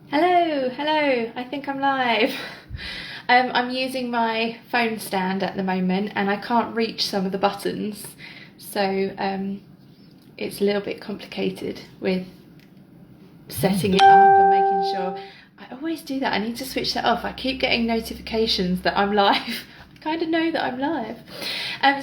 Hello, I think I'm live. I'm using my phone stand at the moment and I can't reach some of the buttons, so it's a little bit complicated with setting it up and making sure. I always do that, I need to switch that off. I keep getting notifications that I'm live. I kind of know that I'm live.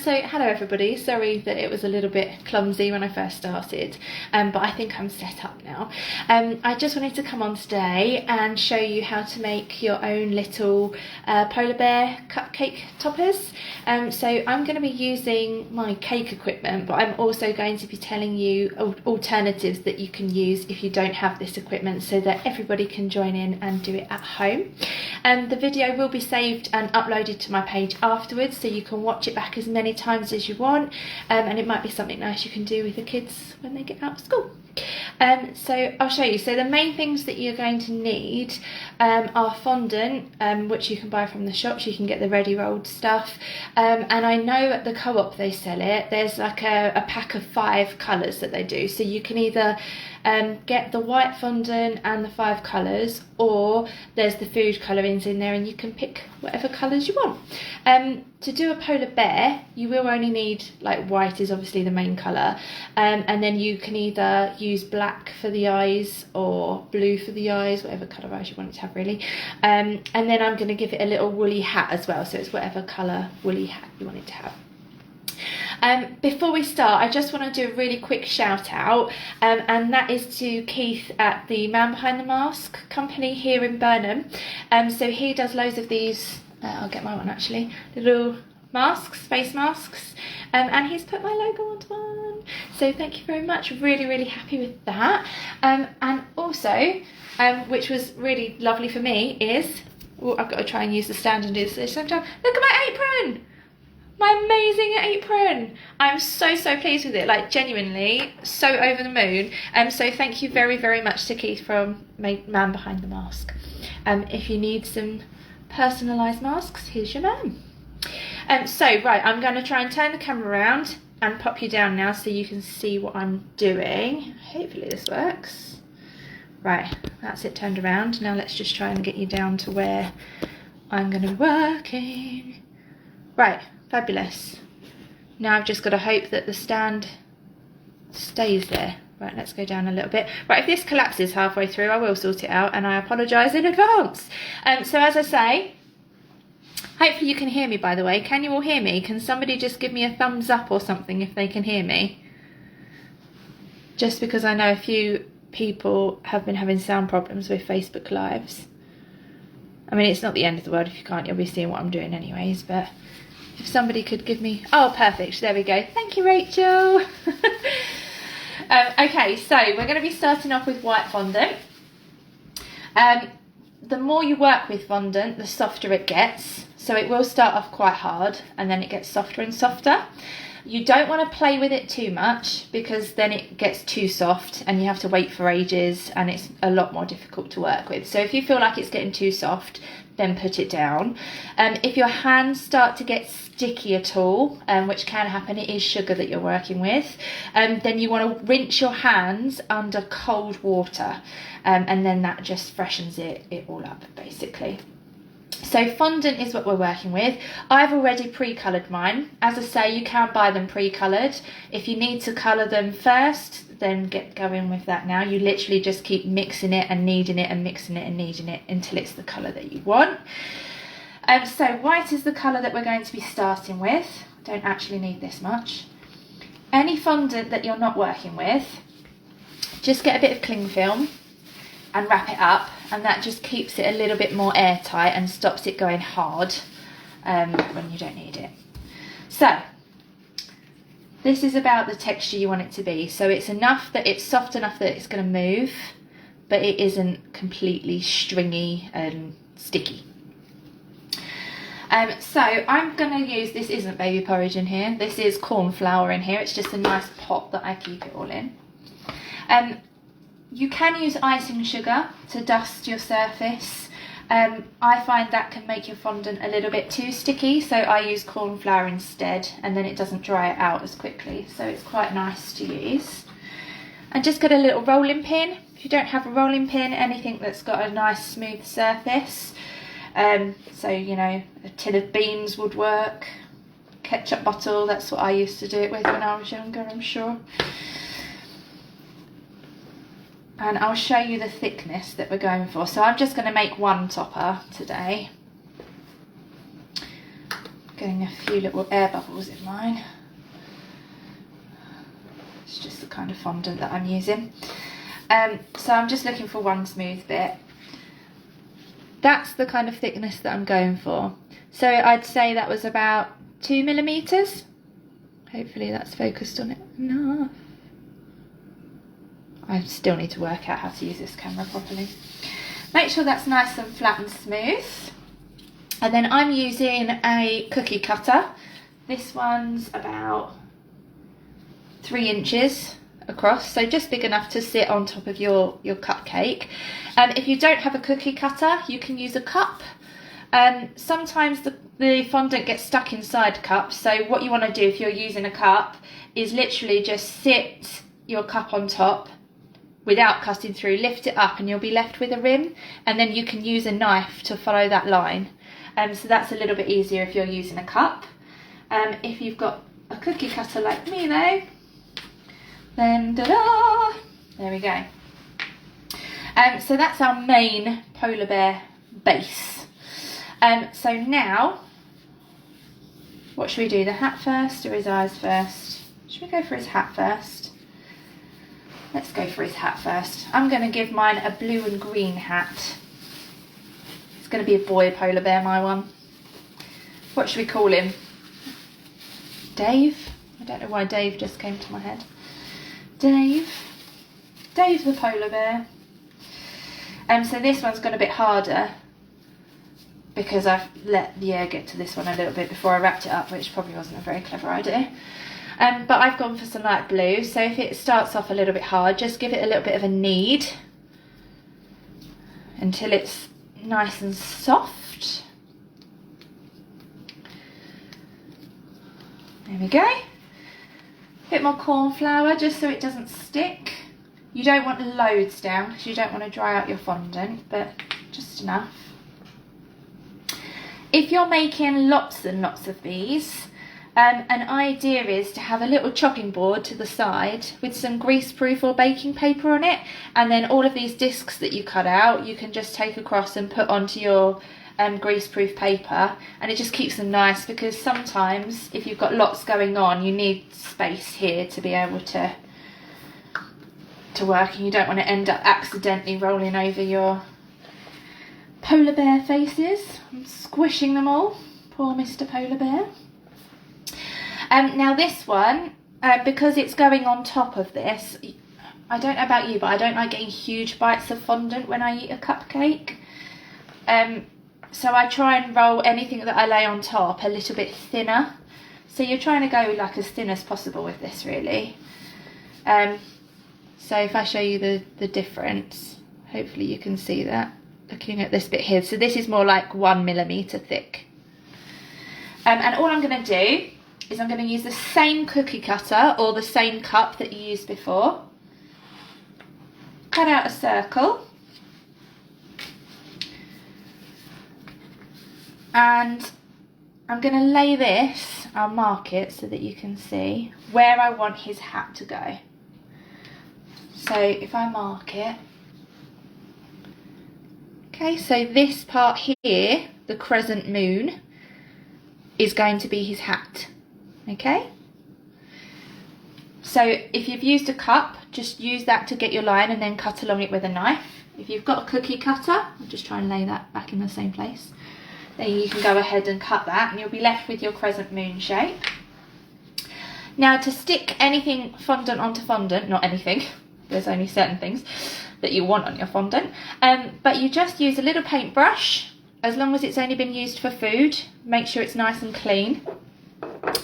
So hello everybody, sorry that it was a little bit clumsy when I first started, but I think I'm set up now. I just wanted to come on today and show you how to make your own little polar bear cupcake toppers. So I'm going to be using my cake equipment, but I'm also going to be telling you alternatives that you can use if you don't have this equipment, so that everybody can join in and do it at home. The video will be saved and uploaded to my page afterwards, so you can watch it back as many times as you want, and it might be something nice you can do with the kids when they get out of school. So I'll show you. So the main things that you're going to need are fondant, which you can buy from the shops. You can get the ready rolled stuff, and I know at the Co-op they sell it. There's like a pack of 5 colours that they do, so you can either get the white fondant and the 5 colours, or there's the food colourings in there and you can pick whatever colours you want. To do a polar bear, you will only need, like, white is obviously the main colour, and then you can either use black for the eyes or blue for the eyes, whatever colour eyes you want it to have really. And then I'm going to give it a little woolly hat as well, so it's whatever colour woolly hat you want it to have. Before we start, I just want to do a really quick shout out, and that is to Keith at the Man Behind the Mask company here in Burnham. So he does loads of these, I'll get my one actually, little masks, face masks, and he's put my logo onto one. So thank you very much, really happy with that. And also, which was really lovely for me is, I've got to try and use the stand and do this at the same time. Look at my apron! My amazing apron. I'm so pleased with it, like genuinely so over the moon. So thank you very much to Keith from Man Behind the Mask. If you need some personalised masks, here's your man. So right, I'm going to try and turn the camera around and pop you down now so you can see what I'm doing. Hopefully this works. Right, that's it turned around. Now let's just try and get you down to where I'm going to be working. Right. Fabulous. Now I've just got to hope that the stand stays there. Right, let's go down a little bit. Right, if this collapses halfway through, I will sort it out, and I apologise in advance. So as I say, hopefully you can hear me, by the way. Can you all hear me? Can somebody just give me a thumbs up or something if they can hear me? Just because I know a few people have been having sound problems with Facebook Lives. I mean, it's not the end of the world if you can't. You'll be seeing what I'm doing anyways, but if somebody could give me... Oh, perfect. There we go. Thank you, Rachel. Okay, so we're going to be starting off with white fondant. The more you work with fondant, the softer it gets. So it will start off quite hard and then it gets softer and softer. You don't want to play with it too much because then it gets too soft and you have to wait for ages and it's a lot more difficult to work with. So if you feel like it's getting too soft, then put it down. If your hands start to get sticky at all, which can happen, it is sugar that you're working with, then you want to rinse your hands under cold water, and then that just freshens it all up basically. So fondant is what we're working with. I've already pre-coloured mine. As I say, you can buy them pre-coloured. If you need to colour them first, then get going with that now. You literally just keep mixing it and kneading it and mixing it and kneading it until it's the colour that you want. So white is the colour that we're going to be starting with. Don't actually need this much. Any fondant that you're not working with, just get a bit of cling film and wrap it up, and that just keeps it a little bit more airtight and stops it going hard when you don't need it. So this is about the texture you want it to be. So it's enough that it's soft enough that it's going to move, but it isn't completely stringy and sticky. So I'm going to use, this isn't baby porridge in here, this is corn flour in here. It's just a nice pot that I keep it all in. You can use icing sugar to dust your surface. I find that can make your fondant a little bit too sticky, so I use corn flour instead, and then it doesn't dry it out as quickly, so it's quite nice to use. And just get a little rolling pin. If If you don't have a rolling pin, anything that's got a nice smooth surface, so you know, a tin of beans would work, ketchup bottle, that's what I used to do it with when I was younger, I'm sure. And I'll show you the thickness that we're going for. So I'm just going to make one topper today. Getting a few little air bubbles in mine. It's just the kind of fondant that I'm using. So I'm just looking for one smooth bit. That's the kind of thickness that I'm going for. So I'd say that was about 2mm. Hopefully that's focused on it enough. I still need to work out how to use this camera properly. Make sure that's nice and flat and smooth. And then I'm using a cookie cutter. This one's about 3 inches across, so just big enough to sit on top of your cupcake. If you don't have a cookie cutter, you can use a cup. Sometimes the fondant gets stuck inside cups, so what you want to do if you're using a cup is literally just sit your cup on top without cutting through, lift it up and you'll be left with a rim, and then you can use a knife to follow that line. So that's a little bit easier if you're using a cup. If you've got a cookie cutter like me though, then da-da, there we go. So that's our main polar bear base. So now, what should we do, the hat first or his eyes first? Should we go for his hat first? Let's go for his hat first. I'm going to give mine a blue and green hat. It's going to be a boy polar bear, my one. What should we call him? Dave? I don't know why Dave just came to my head. Dave. Dave the polar bear. So this one's got a bit harder because I've let the air get to this one a little bit before I wrapped it up, which probably wasn't a very clever idea. But I've gone for some light blue, so if it starts off a little bit hard, just give it a little bit of a knead until it's nice and soft. There we go. A bit more corn flour just so it doesn't stick. You don't want loads down because you don't want to dry out your fondant, but just enough. If you're making lots and lots of these, an idea is to have a little chopping board to the side with some greaseproof or baking paper on it, and then all of these discs that you cut out you can just take across and put onto your greaseproof paper, and it just keeps them nice, because sometimes if you've got lots going on you need space here to be able to work, and you don't want to end up accidentally rolling over your polar bear faces and squishing them all. Poor Mr. Polar Bear. Now this one, because it's going on top of this, I don't know about you, but I don't like getting huge bites of fondant when I eat a cupcake. So I try and roll anything that I lay on top a little bit thinner. So you're trying to go like as thin as possible with this, really. So if I show you the difference, hopefully you can see that looking at this bit here. So this is more like 1mm thick. And all I'm going to do is I'm going to use the same cookie cutter or the same cup that you used before. Cut out a circle. And I'm going to lay this, I'll mark it so that you can see where I want his hat to go. So if I mark it, okay, so this part here, the crescent moon, is going to be his hat, okay? So if you've used a cup, just use that to get your line and then cut along it with a knife. If you've got a cookie cutter, I'll just try and lay that back in the same place. Then you can go ahead and cut that and you'll be left with your crescent moon shape. Now to stick anything fondant onto fondant, not anything, there's only certain things that you want on your fondant, but you just use a little paintbrush, as long as it's only been used for food, make sure it's nice and clean,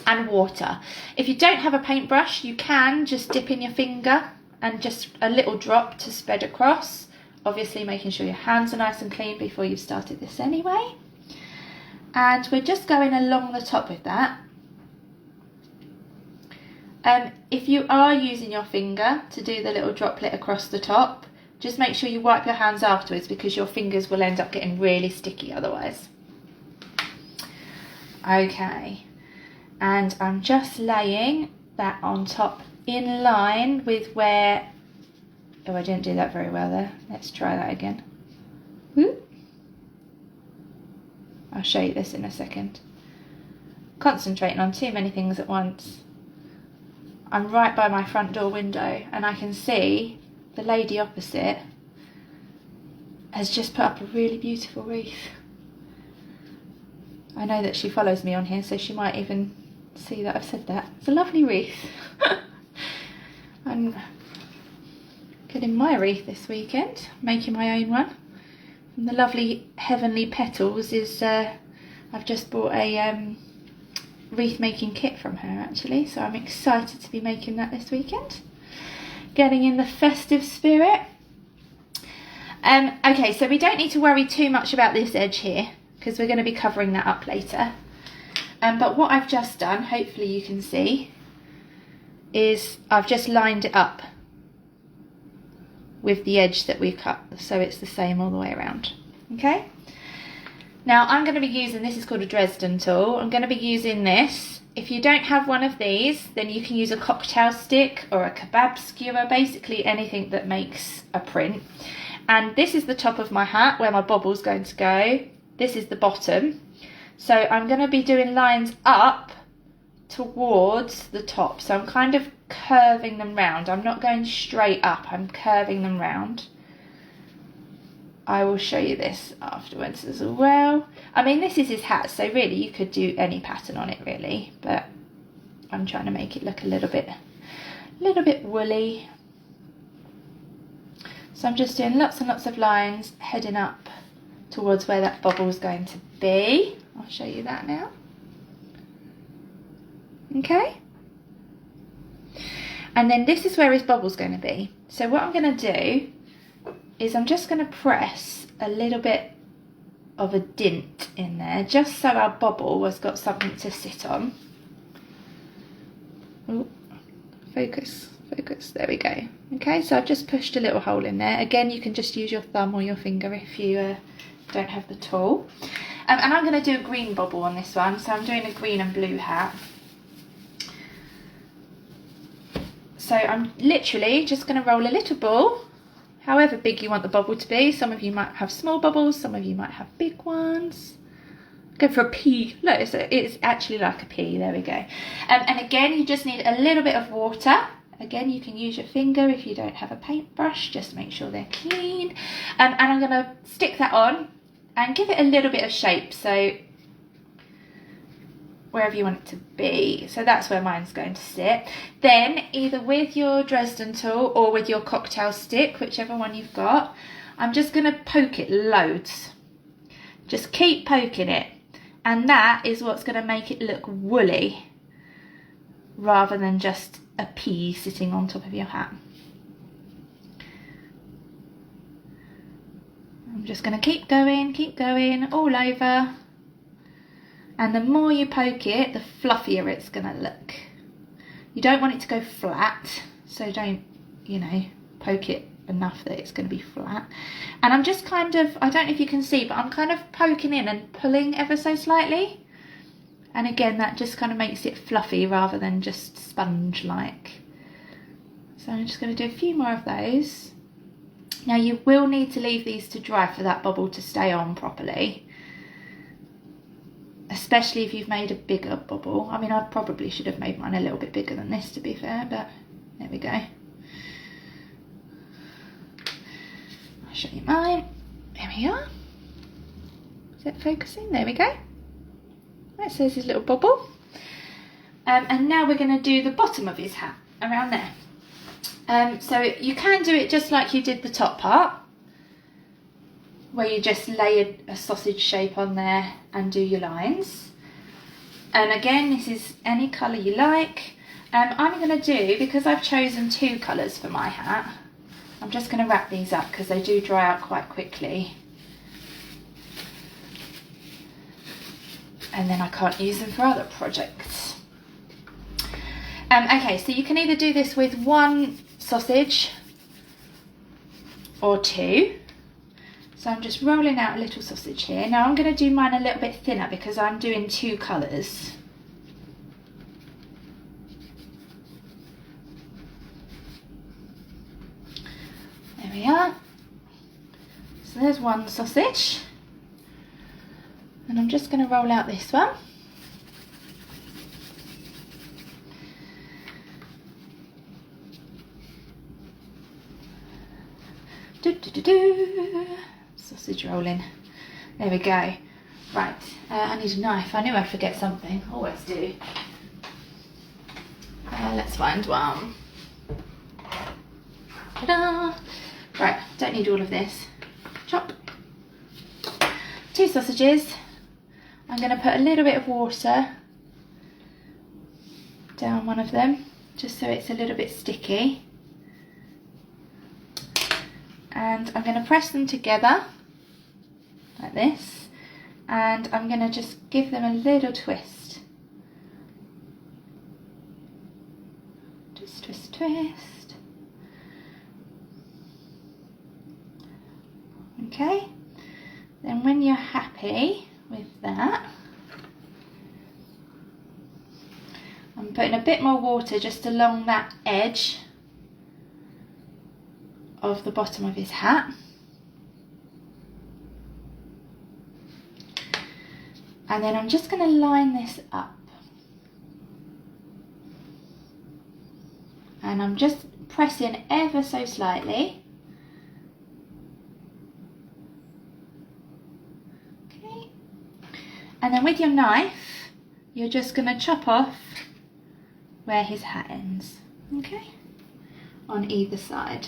and water. If you don't have a paintbrush, you can just dip in your finger and just a little drop to spread across, obviously making sure your hands are nice and clean before you've started this anyway. And we're just going along the top with that. If you are using your finger to do the little droplet across the top, Just make sure you wipe your hands afterwards because your fingers will end up getting really sticky otherwise. Okay, and I'm just laying that on top in line with where, oh, I didn't do that very well there. Let's try that again. Whoop. I'll show you this in a second. Concentrating on too many things at once. I'm right by my front door window and I can see the lady opposite has just put up a really beautiful wreath. I know that she follows me on here, so she might even see that I've said that. It's a lovely wreath. I'm getting my wreath this weekend, making my own one. And the lovely Heavenly Petals is, I've just bought a wreath making kit from her actually, so I'm excited to be making that this weekend. Getting in the festive spirit. Okay, so we don't need to worry too much about this edge here because we're going to be covering that up later. But what I've just done, hopefully you can see, is I've just lined it up with the edge that we've cut, so it's the same all the way around. Okay, now I'm going to be using, this is called a Dresden tool. I'm going to be using this. If you don't have one of these, then you can use a cocktail stick or a kebab skewer, basically anything that makes a print. And this is the top of my hat where my bobble's going to go. This is the bottom. So I'm going to be doing lines up towards the top. So I'm kind of curving them round. I'm not going straight up, I'm curving them round. I will show you this afterwards as well. I mean, this is his hat, so really you could do any pattern on it really, but I'm trying to make it look a little bit woolly. So I'm just doing lots and lots of lines heading up towards where that bobble is going to be. I'll show you that now. Okay. And then this is where his bobble's going to be. So what I'm going to do is I'm just going to press a little bit of a dint in there, just so our bobble has got something to sit on. Ooh, focus, there we go. Okay, so I've just pushed a little hole in there. Again, you can just use your thumb or your finger if you don't have the tool. And I'm going to do a green bobble on this one, so I'm doing a green and blue hat. So I'm literally just going to roll a little ball, however big you want the bobble to be. Some of you might have small bubbles, some of you might have big ones. Go for a pea. Look, it's actually like a pea. There we go. And again, you just need a little bit of water. Again, you can use your finger if you don't have a paintbrush. Just make sure they're clean. And I'm going to stick that on and give it a little bit of shape. So wherever you want it to be. So that's where mine's going to sit. Then either with your Dresden tool or with your cocktail stick, whichever one you've got, I'm just going to poke it loads. Just keep poking it. And that is what's going to make it look woolly rather than just a pea sitting on top of your hat. I'm just going to keep going all over. And the more you poke it, the fluffier it's going to look. You don't want it to go flat, so don't, poke it enough that it's going to be flat. And I'm just kind of, I don't know if you can see, but I'm kind of poking in and pulling ever so slightly. And again, that just kind of makes it fluffy rather than just sponge-like. So I'm just going to do a few more of those. Now you will need to leave these to dry for that bubble to stay on properly. Especially if you've made a bigger bubble. I mean, I probably should have made mine a little bit bigger than this, to be fair, but there we go. I'll show you mine. There we are. Is it focusing? There we go. Right, so there's his little bubble. And now we're going to do the bottom of his hat, around there. So you can do it just like you did the top part, where you just lay a sausage shape on there and do your lines. And again, this is any colour you like. I'm going to do, because I've chosen 2 colours for my hat, I'm just going to wrap these up because they do dry out quite quickly. And then I can't use them for other projects. Okay, so you can either do this with one sausage or 2. So I'm just rolling out a little sausage here. Now I'm going to do mine a little bit thinner because I'm doing 2 colours. There we are. So there's one sausage. And I'm just going to roll out this one. Sausage rolling. There we go. Right, I need a knife. I knew I'd forget something. Always do. Let's find one. Ta-da! Right, don't need all of this. Chop. 2 sausages. I'm going to put a little bit of water down one of them, just so it's a little bit sticky. And I'm going to press them together like this, and I'm going to just give them a little twist. Just twist, twist. Okay, then when you're happy with that, I'm putting a bit more water just along that edge of the bottom of his hat. And then I'm just going to line this up. And I'm just pressing ever so slightly. Okay. And then with your knife, you're just going to chop off where his hat ends. Okay. On either side.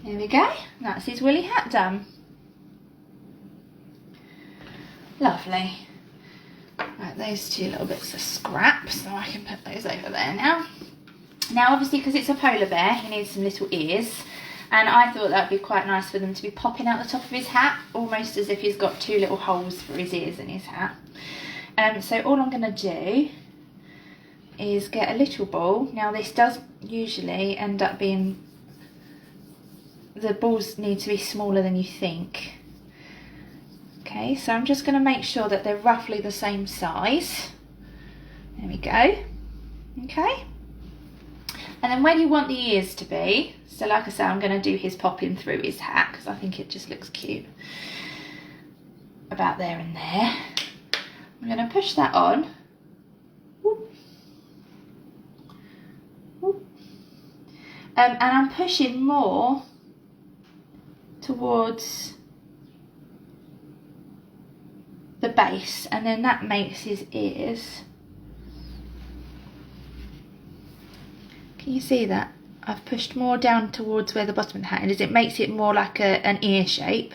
There we go, that's his woolly hat done. Lovely. Right, those 2 little bits of scrap, so I can put those over there now. Now obviously, because it's a polar bear, he needs some little ears, and I thought that would be quite nice for them to be popping out the top of his hat, almost as if he's got 2 little holes for his ears in his hat. So all I'm going to do is get a little ball. Now this does usually end up being, the balls need to be smaller than you think. Okay, so I'm just going to make sure that they're roughly the same size. There we go. Okay. And then where do you want the ears to be? So like I say, I'm going to do his popping through his hat because I think it just looks cute. About there and there. I'm going to push that on. Whoop. Whoop. And I'm pushing more towards the base, and then that makes his ears. Can you see that? I've pushed more down towards where the bottom of the hat is. It makes it more like an ear shape.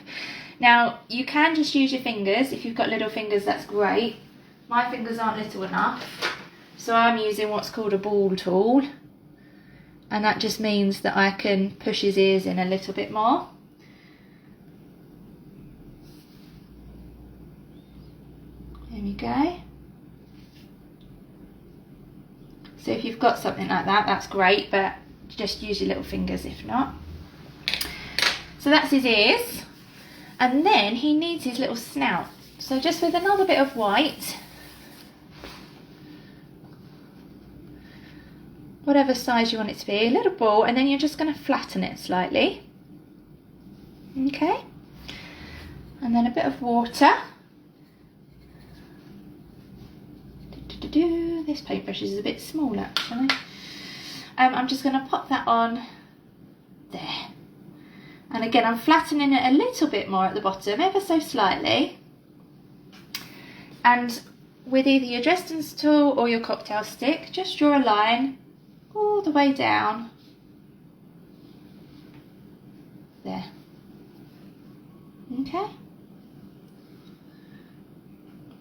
Now you can just use your fingers. If you've got little fingers, that's great. My fingers aren't little enough, so I'm using what's called a ball tool, and that just means that I can push his ears in a little bit more. There we go. So if you've got something like that, that's great, but just use your little fingers if not. So that's his ears. And then he needs his little snout. So just with another bit of white, whatever size you want it to be, a little ball, and then you're just going to flatten it slightly. Okay. And then a bit of water. This paintbrush is a bit small actually. I'm just going to pop that on there. And again, I'm flattening it a little bit more at the bottom, ever so slightly. And with either your Dresden tool or your cocktail stick, just draw a line all the way down. There. Okay.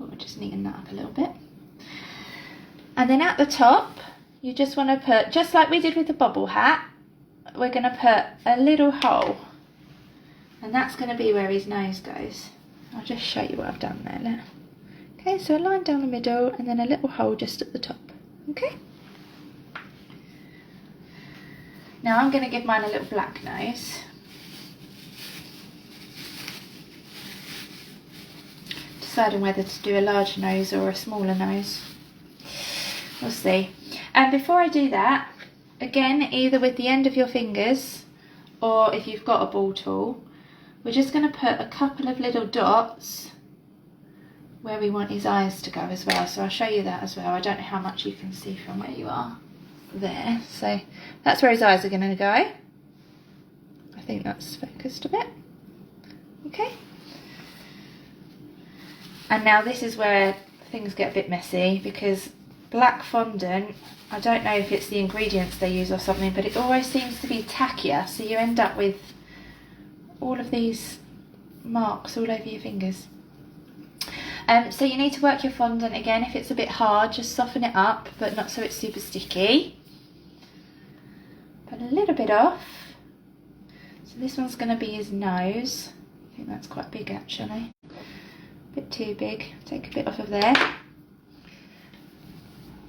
Oh, just neaten that up a little bit. And then at the top, you just want to put, just like we did with the bobble hat, we're going to put a little hole. And that's going to be where his nose goes. I'll just show you what I've done there. Look. Okay, so a line down the middle and then a little hole just at the top. Okay? Now I'm going to give mine a little black nose. Deciding whether to do a larger nose or a smaller nose. We'll see. And before I do that, again, either with the end of your fingers or if you've got a ball tool, we're just going to put a couple of little dots where we want his eyes to go as well. So I'll show you that as well. I don't know how much you can see from where you are. There. So that's where his eyes are going to go. I think that's focused a bit. Okay. And now this is where things get a bit messy, because black fondant, I don't know if it's the ingredients they use or something, but it always seems to be tackier, so you end up with all of these marks all over your fingers. So you need to work your fondant again. If it's a bit hard, just soften it up, but not so it's super sticky. Put a little bit off. So this one's going to be his nose. I think that's quite big actually. A bit too big. Take a bit off of there.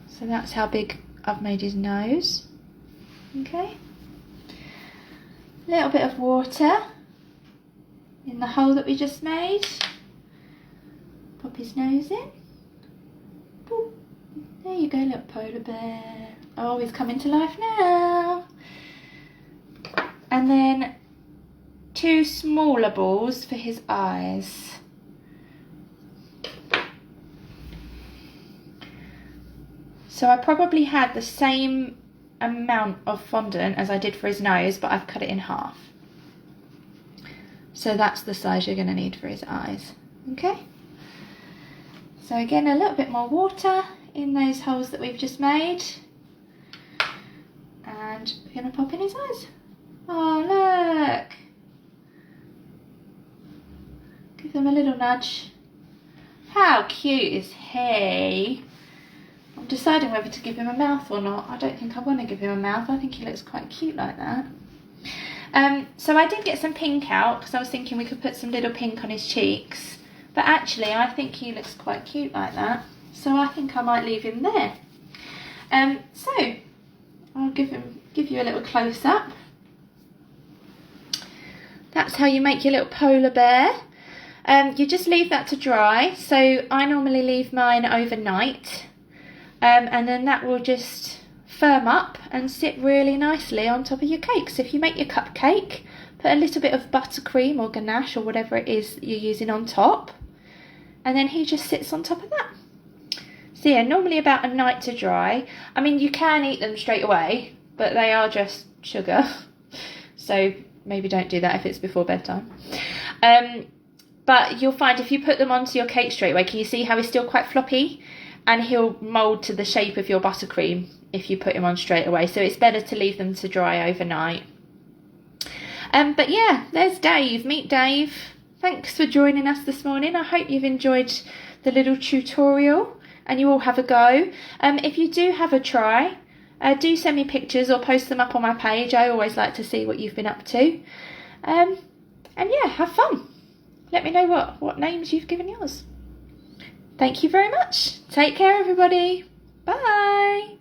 So that's how big I've made his nose. Okay. A little bit of water in the hole that we just made. Pop his nose in. Boop. There you go, little polar bear. Oh, he's coming to life now. And then 2 smaller balls for his eyes. So I probably had the same amount of fondant as I did for his nose, but I've cut it in half. So that's the size you're going to need for his eyes. Okay? So again, a little bit more water in those holes that we've just made. And we're going to pop in his eyes. Oh, look! Give them a little nudge. How cute is he? I'm deciding whether to give him a mouth or not. I don't think I want to give him a mouth. I think he looks quite cute like that. So I did get some pink out because I was thinking we could put some little pink on his cheeks. But actually I think he looks quite cute like that. So I think I might leave him there. So I'll give you a little close up. That's how you make your little polar bear. You just leave that to dry. So I normally leave mine overnight. And then that will just firm up and sit really nicely on top of your cake. So if you make your cupcake, put a little bit of buttercream or ganache or whatever it is that you're using on top. And then he just sits on top of that. So yeah, normally about a night to dry. I mean, you can eat them straight away, but they are just sugar. So maybe don't do that if it's before bedtime. But you'll find if you put them onto your cake straight away, can you see how he's still quite floppy? And he'll mould to the shape of your buttercream if you put him on straight away. So it's better to leave them to dry overnight. But yeah, there's Dave. Meet Dave. Thanks for joining us this morning. I hope you've enjoyed the little tutorial and you all have a go. If you do have a try, do send me pictures or post them up on my page. I always like to see what you've been up to. And yeah, have fun. Let me know what names you've given yours. Thank you very much. Take care, everybody. Bye.